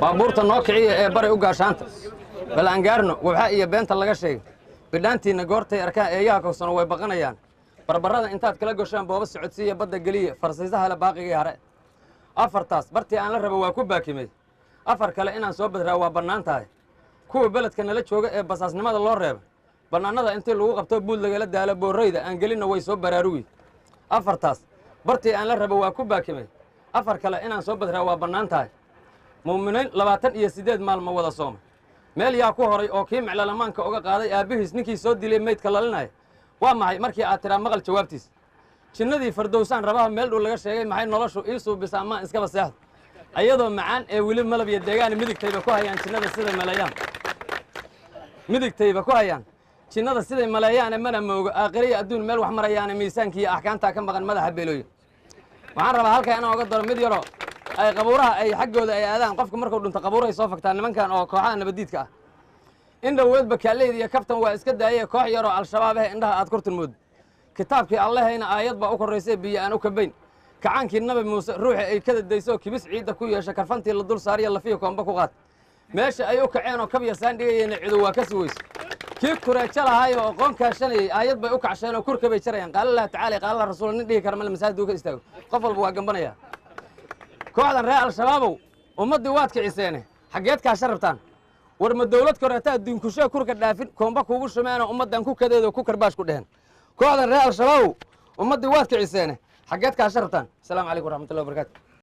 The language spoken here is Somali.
baabuurta noo kiciya ee bari u gaashaanta bal aan gaarno waxa iyo beenta laga sheegay bidhaantiina goortay arkaan eeyaha kogsano way baqanayaan barbarada intaad kala gashaan booba socodsiiya badda geliya farsaysaha la baaqigii hare afartaas bartii aan la rabo waa ku baakimay afar kale inaan soo badraa waa bannaan tahay kuwa beledka nala jooga ee basaasnimada loo reebay bannaanada intii lagu qabto buud lagala daalo boorrayda aan gelinna way soo baraarugi afartaas bartii aan la rabo waa ku baakimay afar kale inaan soo badraa waa bannaan tahay muuminiin 28 maalmo wada soomay meel yaa ku horay oo kii miclalamaanka uga qaaday aabbihiis ninkii soo dilay meydka lalinaya waa maxay markii aad tiraa maqal jawaabtiis jinnadii fardowsaan rabaha meel dhow laga sheegay maxay noloshu ii suubisa amaan iskaba seexdo ayadoo macaan ee weli malab iyo deegaan midigtayba ku hayaan jinnada siday maleeyaan midigtayba ku hayaan jinnada siday maleeyaane mana moogo aakhiriya adduun meel wax marayaane miisaankiiyo axkaamtaa ka maqan madaxa beelooye waxaan rabaa halkaa inaan oga daro mid yaroo ay qabuuraha ay xaggooda ay aadaan qofka markuu dhinto qabuuray soo fagtaan nimankan oo kooxaha nabadiidka ah in dhoweedba kaaleyda iyo kaftan waa iska daayee koox yaroo al-shabaab ah indhaha aad kortilmood kitaabkii allahayna aayad baa u korraysay biyo aan u kabayn kacaankii nabi muuse ruuxii ay ka dadaysoo kibis ciidda ku yeesha karfantii la dul saariya lafiya koomba ku qaad meesha ay u kaceen oo kabya saan dhigayeenna cidu waa ka sugayso kii kureejo lahaayo oo qoon kaashanayey aayad bay u kacsheen oo kurka bay jarayaan qaala allah tacaala qaala allah rasuul nin dhihi kara male masaajiduu ka istaago qof walba waa gambanaya kooxdan reer al-shabaabow ummaddii waad kiciseene xaggeed kaasha rabtaan war ma dawlad koreeta adduunkushee kurka dhaafin koomba kuugu shumeeno ummaddan ku kadeedo ku karbaash ku dheheen kooxdan reer al-shabaabow ummaddii waad kiciseene xaggeed kaasha rabtaan asalaamu calaykum waraxmatullahi wabarakaatu